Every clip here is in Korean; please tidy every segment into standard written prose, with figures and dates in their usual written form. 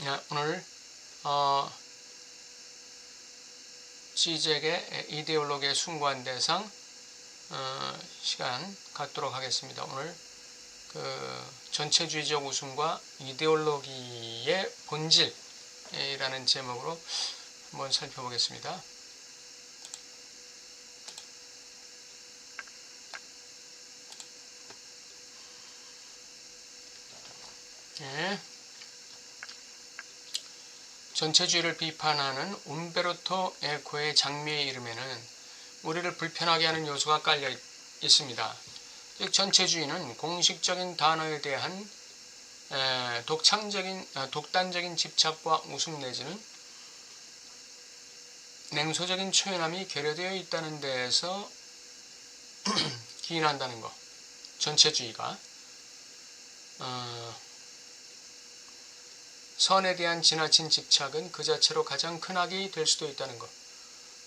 오늘 지젝의 이데올로기의 숭고한 대상 시간 갖도록 하겠습니다. 오늘 전체주의적 웃음과 이데올로기의 본질이라는 제목으로 한번 살펴보겠습니다. 전체주의를 비판하는 움베르토 에코의 장미의 이름에는 우리를 불편하게 하는 요소가 깔려 있습니다. 즉 전체주의는 공식적인 단어에 대한 독단적인 집착과 웃음 내지는 냉소적인 초연함이 결여되어 있다는 데에서 기인한다는 것. 전체주의가 선에 대한 지나친 집착은 그 자체로 가장 큰 악이 될 수도 있다는 것.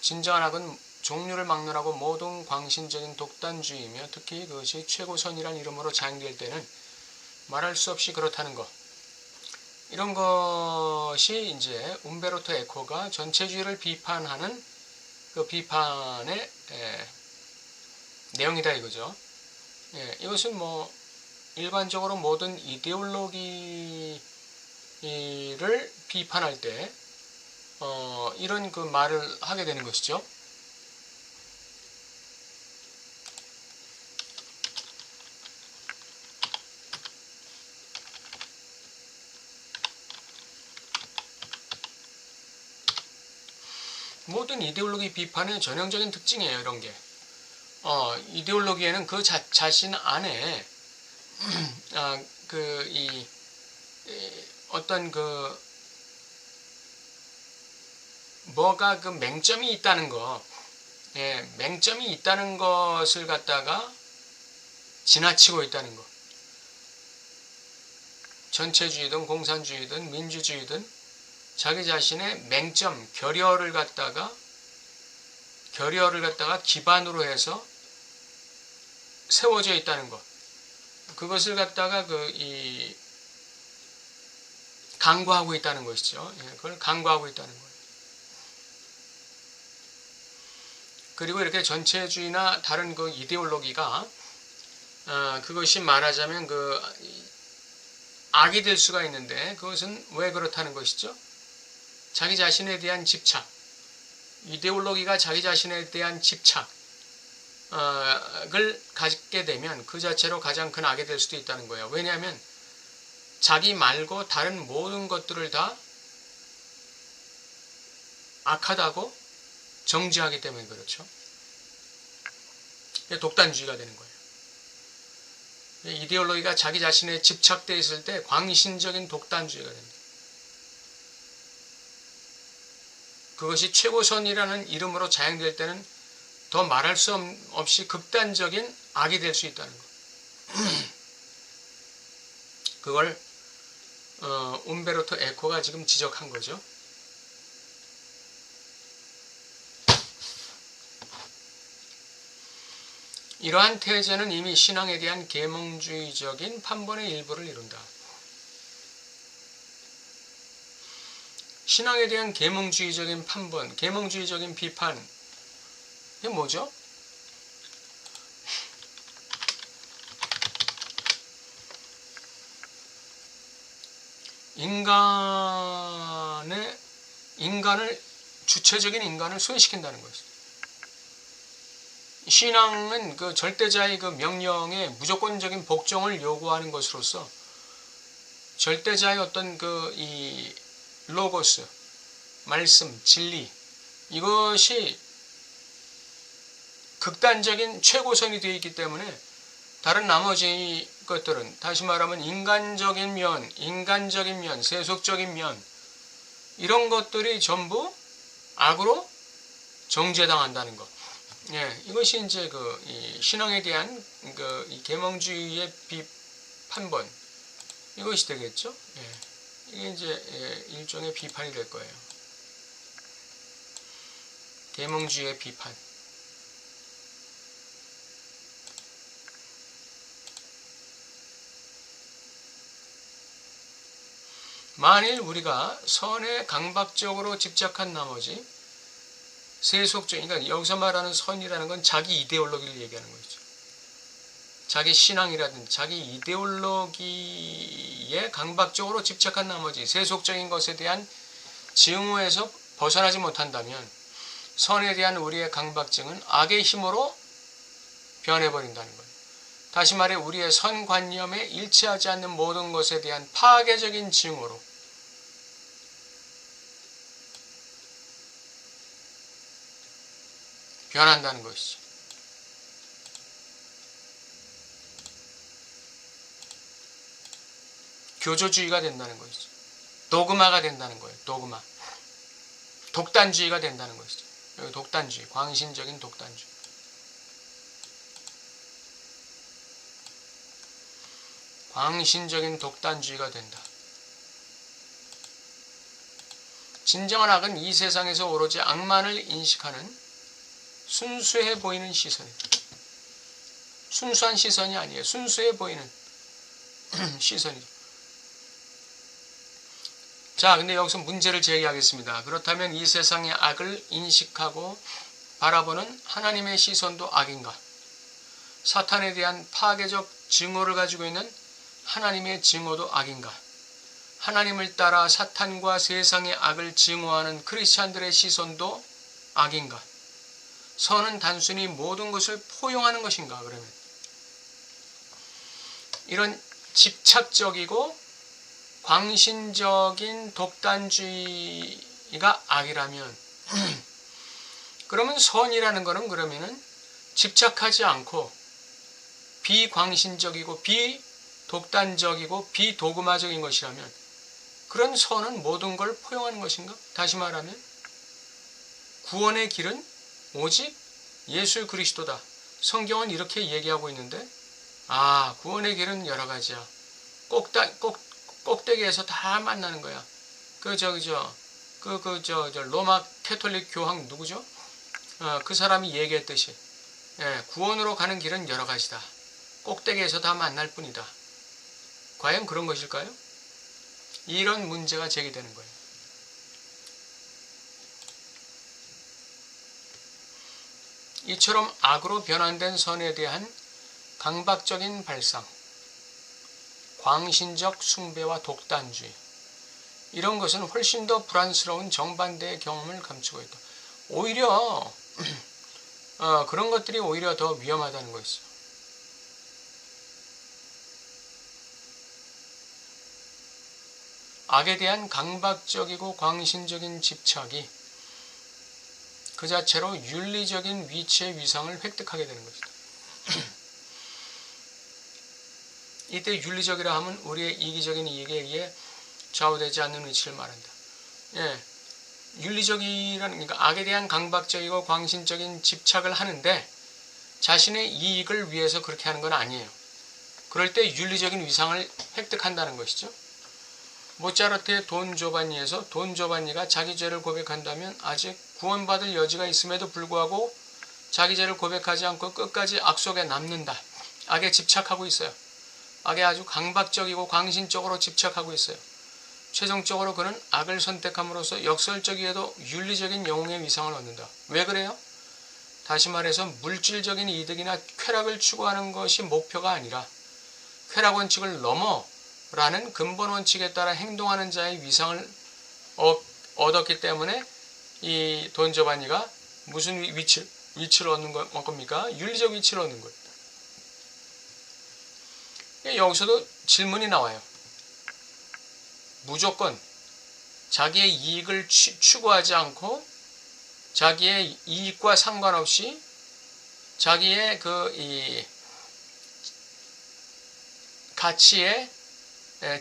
진정한 악은 종류를 막론하고 모든 광신적인 독단주의이며 특히 그것이 최고선이란 이름으로 자행될 때는 말할 수 없이 그렇다는 것. 이런 것이 이제 움베르토 에코가 전체주의를 비판하는 그 비판의 내용이다 이거죠. 이것은 일반적으로 모든 이데올로기를 비판할 때 이런 그 말을 하게 되는 것이죠. 모든 이데올로기 비판의 전형적인 특징이에요. 이런 게 이데올로기에는 그 자신 안에 어떤 뭐가 그 맹점이 있다는 거, 맹점이 있다는 것을 갖다가 지나치고 있다는 거. 전체주의든 공산주의든 민주주의든 자기 자신의 맹점, 결여를 갖다가 기반으로 해서 세워져 있다는 것. 그것을 갖다가 강구하고 있다는 것이죠. 그걸 강구하고 있다는 거예요. 그리고 이렇게 전체주의나 다른 그 이데올로기가 그것이 말하자면 악이 될 수가 있는데 그것은 왜 그렇다는 것이죠? 자기 자신에 대한 집착, 이데올로기가 자기 자신에 대한 집착을 갖게 되면 그 자체로 가장 큰 악이 될 수도 있다는 거예요. 왜냐하면 자기 말고 다른 모든 것들을 다 악하다고 정지하기 때문에 그렇죠. 독단주의가 되는 거예요. 이데올로기가 자기 자신에 집착되어 있을 때 광신적인 독단주의가 됩니다. 그것이 최고선이라는 이름으로 자행될 때는 더 말할 수 없이 극단적인 악이 될 수 있다는 것. 그걸 움베르토 에코가 지금 지적한 거죠. 이러한 태제는 이미 신앙에 대한 계몽주의적인 판본의 일부를 이룬다. 신앙에 대한 계몽주의적인 판본, 계몽주의적인 비판, 이게 뭐죠? 주체적인 인간을 소외시킨다는 것이죠. 신앙은 그 절대자의 그 명령에 무조건적인 복종을 요구하는 것으로서 절대자의 어떤 이 로고스, 말씀, 진리, 이것이 극단적인 최고선이 되어 있기 때문에 다른 나머지 것들은 다시 말하면 인간적인 면, 세속적인 면, 이런 것들이 전부 악으로 정죄당한다는 것. 이것이 이제 이 신앙에 대한 이 계몽주의의 판본, 이것이 되겠죠. 이게 이제 일종의 비판이 될 거예요. 계몽주의의 비판. 만일 우리가 선에 강박적으로 집착한 나머지 세속적, 그러니까 여기서 말하는 선이라는 건 자기 이데올로기를 얘기하는 거죠. 자기 신앙이라든지 자기 이데올로기에 강박적으로 집착한 나머지 세속적인 것에 대한 증오에서 벗어나지 못한다면 선에 대한 우리의 강박증은 악의 힘으로 변해버린다는 거예요. 다시 말해 우리의 선관념에 일치하지 않는 모든 것에 대한 파괴적인 증오로 변한다는 것이죠. 교조주의가 된다는 것이죠. 도그마가 된다는 거예요. 도그마. 독단주의가 된다는 것이죠. 여기 독단주의, 광신적인 독단주의. 광신적인 독단주의가 된다. 진정한 악은 이 세상에서 오로지 악만을 인식하는 순수해 보이는 시선이다. 순수한 시선이 아니에요. 순수해 보이는 시선이죠. 자, 근데 여기서 문제를 제기하겠습니다. 그렇다면 이 세상의 악을 인식하고 바라보는 하나님의 시선도 악인가? 사탄에 대한 파괴적 증오를 가지고 있는 하나님의 증오도 악인가? 하나님을 따라 사탄과 세상의 악을 증오하는 크리스찬들의 시선도 악인가? 선은 단순히 모든 것을 포용하는 것인가? 그러면 이런 집착적이고 광신적인 독단주의가 악이라면 그러면 선이라는 것은 그러면은 집착하지 않고 비광신적이고 비독단적이고 비도그마적인 것이라면 그런 선은 모든 걸 포용하는 것인가? 다시 말하면 구원의 길은 오직 예수 그리스도다. 성경은 이렇게 얘기하고 있는데 구원의 길은 여러 가지야. 꼭대기에서 다 만나는 거야. 로마 캐톨릭 교황 누구죠? 그 사람이 얘기했듯이 구원으로 가는 길은 여러 가지다. 꼭대기에서 다 만날 뿐이다. 과연 그런 것일까요? 이런 문제가 제기되는 거예요. 이처럼 악으로 변환된 선에 대한 강박적인 발상, 광신적 숭배와 독단주의, 이런 것은 훨씬 더 불안스러운 정반대의 경험을 감추고 있다. 오히려 그런 것들이 오히려 더 위험하다는 것이죠. 악에 대한 강박적이고 광신적인 집착이 그 자체로 윤리적인 위치의 위상을 획득하게 되는 것이다. 이때 윤리적이라 하면 우리의 이기적인 이익에 의해 좌우되지 않는 위치를 말한다. 윤리적이라는, 그러니까 악에 대한 강박적이고 광신적인 집착을 하는데 자신의 이익을 위해서 그렇게 하는 건 아니에요. 그럴 때 윤리적인 위상을 획득한다는 것이죠. 모차르트의 돈 조반니에서 돈 조반니가 자기 죄를 고백한다면 아직 구원받을 여지가 있음에도 불구하고 자기 죄를 고백하지 않고 끝까지 악 속에 남는다. 악에 집착하고 있어요. 악에 아주 강박적이고 광신적으로 집착하고 있어요. 최종적으로 그는 악을 선택함으로써 역설적이어도 윤리적인 영웅의 위상을 얻는다. 왜 그래요? 다시 말해서 물질적인 이득이나 쾌락을 추구하는 것이 목표가 아니라 쾌락 원칙을 넘어 라는 근본 원칙에 따라 행동하는 자의 위상을 얻었기 때문에 이 돈 조반니가 무슨 위치를 얻는 겁니까? 윤리적 위치를 얻는 거예요. 여기서도 질문이 나와요. 무조건 자기의 이익을 추구하지 않고 자기의 이익과 상관없이 자기의 이 가치에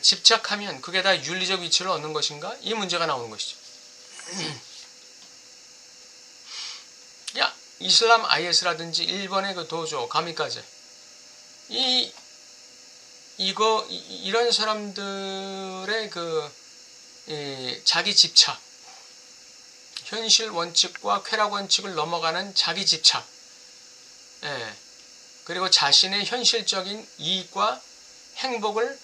집착하면 그게 다 윤리적 위치를 얻는 것인가? 이 문제가 나오는 것이죠. 이슬람 IS라든지 일본의 그 도조, 가미카제, 이런 사람들의 자기 집착, 현실 원칙과 쾌락 원칙을 넘어가는 자기 집착, 그리고 자신의 현실적인 이익과 행복을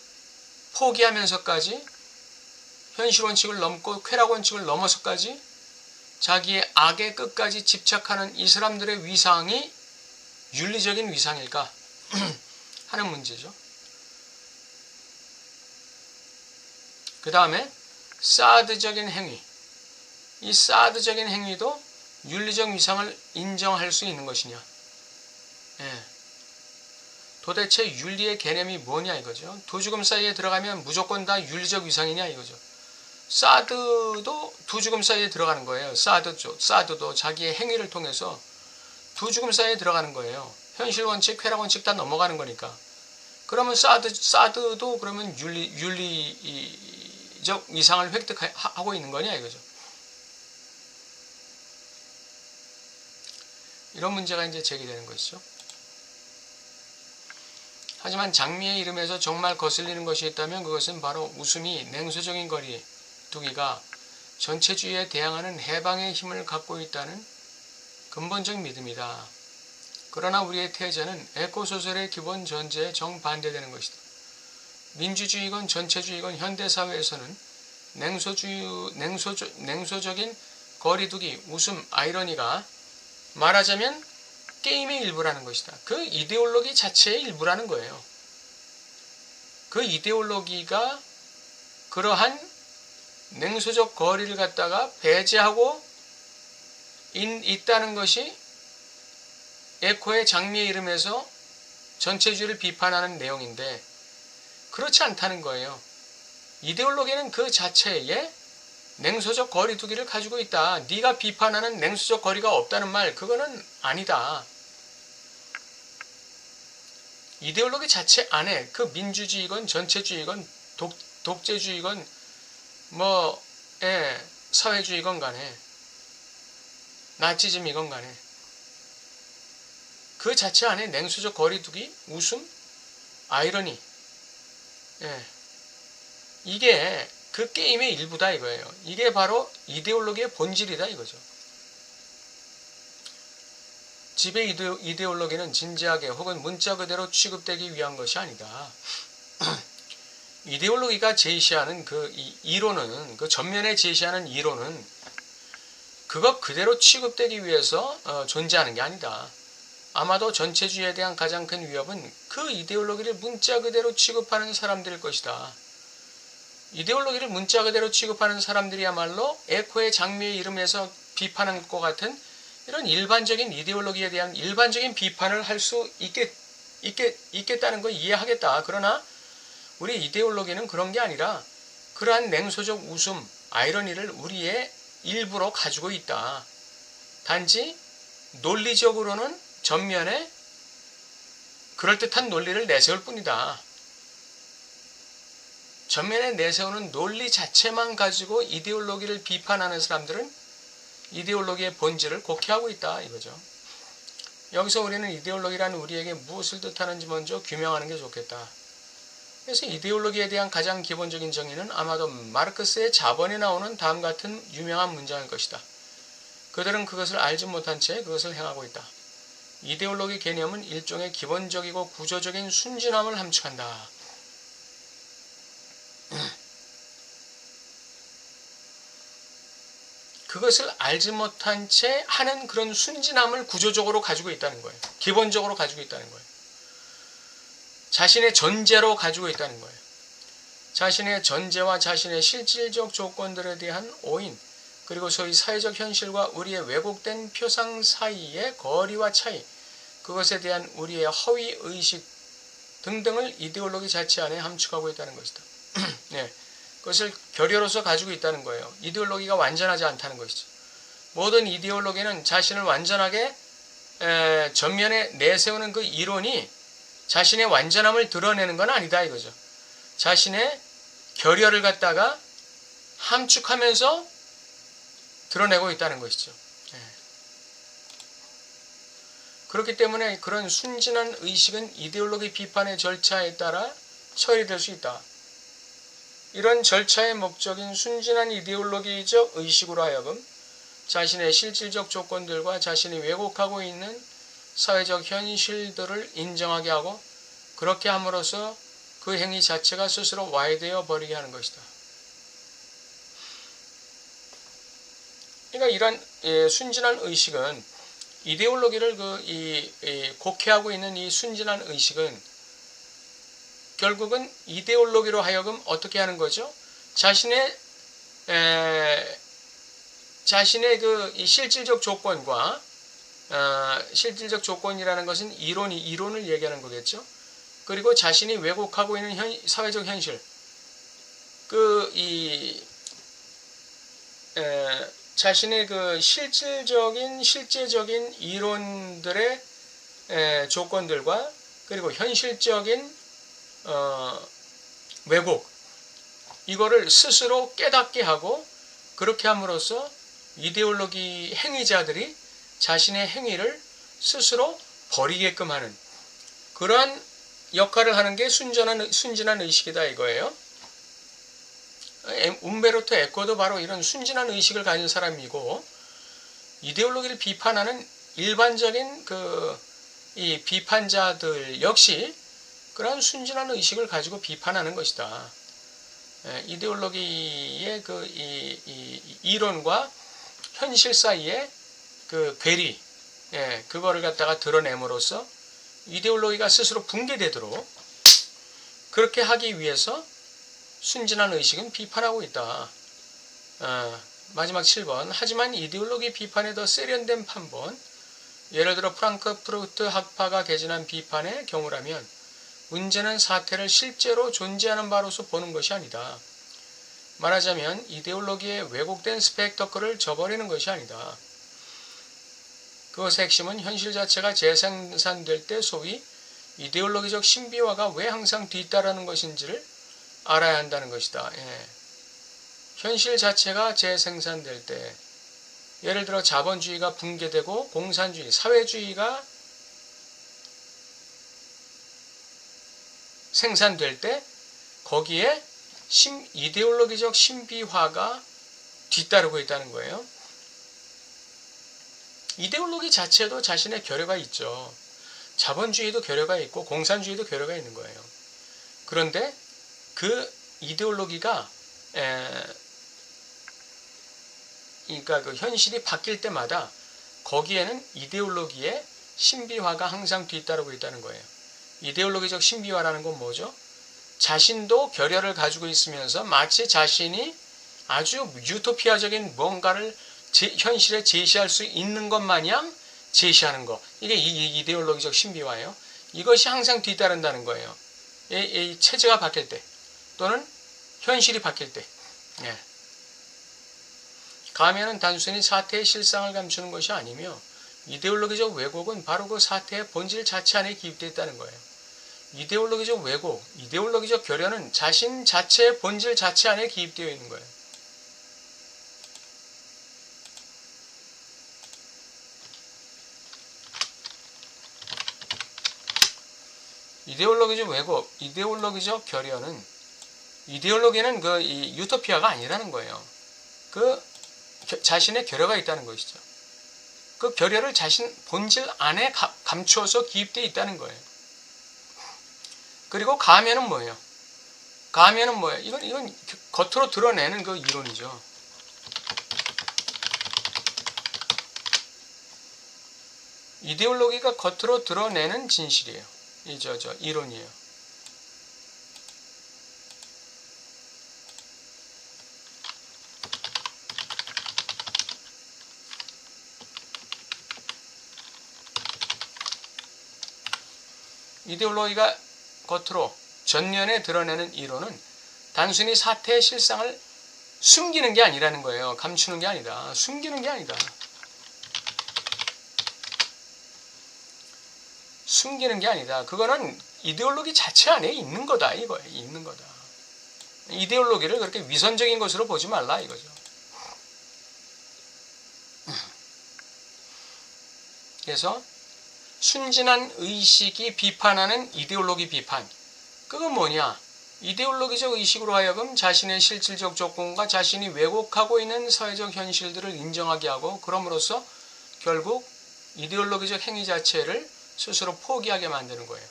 포기하면서까지 현실 원칙을 넘고 쾌락 원칙을 넘어서까지 자기의 악의 끝까지 집착하는 이 사람들의 위상이 윤리적인 위상일까 하는 문제죠. 그 다음에 사드적인 행위. 이 사드적인 행위도 윤리적 위상을 인정할 수 있는 것이냐. 예. 도대체 윤리의 개념이 뭐냐 이거죠. 두 죽음 사이에 들어가면 무조건 다 윤리적 위상이냐 이거죠. 사드도 두 죽음 사이에 들어가는 거예요. 사드도 자기의 행위를 통해서 두 죽음 사이에 들어가는 거예요. 현실 원칙, 쾌락 원칙 다 넘어가는 거니까. 그러면 사드도 그러면 윤리적 위상을 획득하고 있는 거냐 이거죠. 이런 문제가 이제 제기되는 것이죠. 하지만 장미의 이름에서 정말 거슬리는 것이 있다면 그것은 바로 웃음이 냉소적인 거리두기가 전체주의에 대항하는 해방의 힘을 갖고 있다는 근본적 믿음이다. 그러나 우리의 태자는 에코소설의 기본 전제에 정반대되는 것이다. 민주주의건 전체주의건 현대사회에서는 냉소적인 거리두기, 웃음, 아이러니가 말하자면 게임의 일부라는 것이다. 그 이데올로기 자체의 일부라는 거예요. 그 이데올로기가 그러한 냉소적 거리를 갖다가 배제하고 있다는 것이 에코의 장미의 이름에서 전체주의를 비판하는 내용인데 그렇지 않다는 거예요. 이데올로기는 그 자체에 냉소적 거리두기를 가지고 있다. 네가 비판하는 냉소적 거리가 없다는 말 그거는 아니다. 이데올로기 자체 안에 그 민주주의건 전체주의건 독재주의건 사회주의건 간에 나치즘이건 간에 그 자체 안에 냉소적 거리두기, 웃음, 아이러니 이게 그 게임의 일부다 이거예요. 이게 바로 이데올로기의 본질이다 이거죠. 지배 이데올로기는 진지하게 혹은 문자 그대로 취급되기 위한 것이 아니다. 이데올로기가 제시하는 그 이론은 그 전면에 제시하는 이론은 그것 그대로 취급되기 위해서 존재하는 게 아니다. 아마도 전체주의에 대한 가장 큰 위협은 그 이데올로기를 문자 그대로 취급하는 사람들일 것이다. 이데올로기를 문자 그대로 취급하는 사람들이야말로 에코의 장미의 이름에서 비판한 것 같은 이런 일반적인 이데올로기에 대한 일반적인 비판을 할 수 있겠다는 거 이해하겠다. 그러나 우리 이데올로기는 그런 게 아니라 그러한 냉소적 웃음, 아이러니를 우리의 일부로 가지고 있다. 단지 논리적으로는 전면에 그럴듯한 논리를 내세울 뿐이다. 전면에 내세우는 논리 자체만 가지고 이데올로기를 비판하는 사람들은 이데올로기의 본질을 곡해하고 있다 이거죠. 여기서 우리는 이데올로기라는 우리에게 무엇을 뜻하는지 먼저 규명하는 게 좋겠다. 그래서 이데올로기에 대한 가장 기본적인 정의는 아마도 마르크스의 자본에 나오는 다음 같은 유명한 문장일 것이다. 그들은 그것을 알지 못한 채 그것을 행하고 있다. 이데올로기 개념은 일종의 기본적이고 구조적인 순진함을 함축한다. 그것을 알지 못한 채 하는 그런 순진함을 구조적으로 가지고 있다는 거예요. 기본적으로 가지고 있다는 거예요. 자신의 전제로 가지고 있다는 거예요. 자신의 전제와 자신의 실질적 조건들에 대한 오인, 그리고 소위 사회적 현실과 우리의 왜곡된 표상 사이의 거리와 차이, 그것에 대한 우리의 허위의식 등등을 이데올로기 자체 안에 함축하고 있다는 것이다. 네, 그것을 결여로서 가지고 있다는 거예요. 이데올로기가 완전하지 않다는 것이죠. 모든 이데올로기는 자신을 완전하게 전면에 내세우는 그 이론이 자신의 완전함을 드러내는 건 아니다 이거죠. 자신의 결여를 갖다가 함축하면서 드러내고 있다는 것이죠. 그렇기 때문에 그런 순진한 의식은 이데올로기 비판의 절차에 따라 처리될 수 있다. 이런 절차의 목적인 순진한 이데올로기적 의식으로 하여금 자신의 실질적 조건들과 자신이 왜곡하고 있는 사회적 현실들을 인정하게 하고 그렇게 함으로써 그 행위 자체가 스스로 와해되어 버리게 하는 것이다. 그러니까 이런 순진한 의식은 이데올로기를 곡해하고 있는 이 순진한 의식은 결국은 이데올로기로 하여금 어떻게 하는 거죠? 자신의 이 실질적 조건과 실질적 조건이라는 것은 이론을 얘기하는 거겠죠. 그리고 자신이 왜곡하고 있는 사회적 현실, 자신의 실제적인 이론들의 조건들과 그리고 현실적인 왜곡, 이거를 스스로 깨닫게 하고 그렇게 함으로써 이데올로기 행위자들이 자신의 행위를 스스로 버리게끔 하는 그러한 역할을 하는 게 순진한 의식이다 이거예요. 움베르토 에코도 바로 이런 순진한 의식을 가진 사람이고, 이데올로기를 비판하는 일반적인 이 비판자들 역시 그런 순진한 의식을 가지고 비판하는 것이다. 이데올로기의 이 이론과 현실 사이의 괴리, 그거를 갖다가 드러냄으로써 이데올로기가 스스로 붕괴되도록 그렇게 하기 위해서 순진한 의식은 비판하고 있다. 마지막 7번. 하지만 이데올로기 비판의 더 세련된 판본, 예를 들어 프랑크푸르트 학파가 개진한 비판의 경우라면 문제는 사태를 실제로 존재하는 바로서 보는 것이 아니다. 말하자면 이데올로기의 왜곡된 스펙터클을 저버리는 것이 아니다. 그것의 핵심은 현실 자체가 재생산될 때 소위 이데올로기적 신비화가 왜 항상 뒤따르는 것인지를 알아야 한다는 것이다. 현실 자체가 재생산될 때, 예를 들어 자본주의가 붕괴되고 공산주의, 사회주의가 생산될 때 거기에 이데올로기적 신비화가 뒤따르고 있다는 거예요. 이데올로기 자체도 자신의 결여가 있죠. 자본주의도 결여가 있고 공산주의도 결여가 있는 거예요. 그런데 그 이데올로기가 그러니까 그 현실이 바뀔 때마다 거기에는 이데올로기의 신비화가 항상 뒤따르고 있다는 거예요. 이데올로기적 신비화라는 건 뭐죠? 자신도 결여를 가지고 있으면서 마치 자신이 아주 유토피아적인 뭔가를 현실에 제시할 수 있는 것 마냥 제시하는 것. 이게 이데올로기적 신비화예요. 이것이 항상 뒤따른다는 거예요. 이 체제가 바뀔 때 또는 현실이 바뀔 때. 가면은 단순히 사태의 실상을 감추는 것이 아니며 이데올로기적 왜곡은 바로 그 사태의 본질 자체 안에 기입되어 있다는 거예요. 이데올로기적 왜곡, 이데올로기적 결여는 자신 자체의 본질 자체 안에 기입되어 있는 거예요. 이데올로기적 왜곡, 이데올로기적 결여는, 이데올로기는 이 유토피아가 아니라는 거예요. 자신의 결여가 있다는 것이죠. 그 결여를 자신 본질 안에 감추어서 기입되어 있다는 거예요. 그리고 가면은 뭐예요? 가면은 뭐예요? 이건 겉으로 드러내는 그 이론이죠. 이데올로기가 겉으로 드러내는 진실이에요. 이론이에요. 이데올로기가 겉으로 전면에 드러내는 이론은 단순히 사태의 실상을 숨기는 게 아니라는 거예요. 감추는 게 아니다. 숨기는 게 아니다. 숨기는 게 아니다. 그거는 이데올로기 자체 안에 있는 거다. 이거예요. 있는 거다. 이데올로기를 그렇게 위선적인 것으로 보지 말라 이거죠. 그래서 순진한 의식이 비판하는 이데올로기 비판. 그건 뭐냐? 이데올로기적 의식으로 하여금 자신의 실질적 조건과 자신이 왜곡하고 있는 사회적 현실들을 인정하게 하고 그럼으로써 결국 이데올로기적 행위 자체를 스스로 포기하게 만드는 거예요.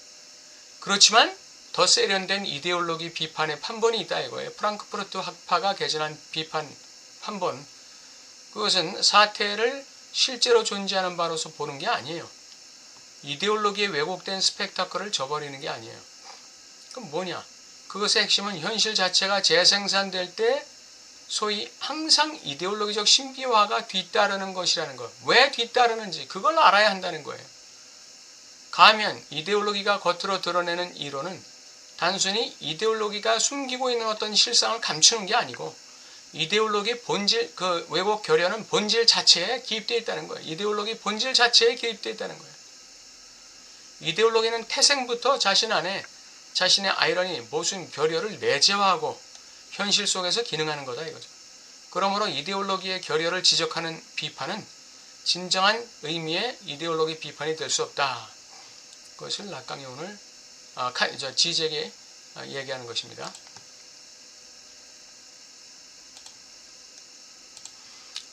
그렇지만 더 세련된 이데올로기 비판의 판본이 있다 이거예요. 프랑크푸르트 학파가 개진한 비판 판본. 그것은 사태를 실제로 존재하는 바로서 보는 게 아니에요. 이데올로기에 왜곡된 스펙타클을 저버리는 게 아니에요. 그럼 뭐냐? 그것의 핵심은 현실 자체가 재생산될 때 소위 항상 이데올로기적 신비화가 뒤따르는 것이라는 것. 왜 뒤따르는지 그걸 알아야 한다는 거예요. 가면 이데올로기가 겉으로 드러내는 이론은 단순히 이데올로기가 숨기고 있는 어떤 실상을 감추는 게 아니고 이데올로기 본질, 그 왜곡 결여는 본질 자체에 기입되어 있다는 거예요. 이데올로기 본질 자체에 기입되어 있다는 거예요. 이데올로기는 태생부터 자신 안에 자신의 아이러니, 모순, 결여를 내재화하고 현실 속에서 기능하는 거다 이거죠. 그러므로 이데올로기의 결여를 지적하는 비판은 진정한 의미의 이데올로기 비판이 될 수 없다. 그것을 락강이 오늘 지적에 얘기하는 것입니다.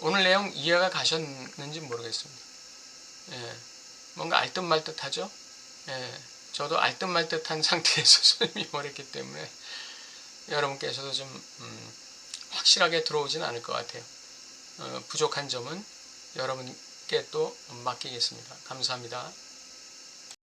오늘 내용 이해가 가셨는지 모르겠습니다. 예, 뭔가 알듯말듯하죠? 예, 저도 알듯말듯한 상태에서 설명을 했기 때문에 여러분께서도 좀 확실하게 들어오진 않을 것 같아요. 부족한 점은 여러분께 또 맡기겠습니다. 감사합니다.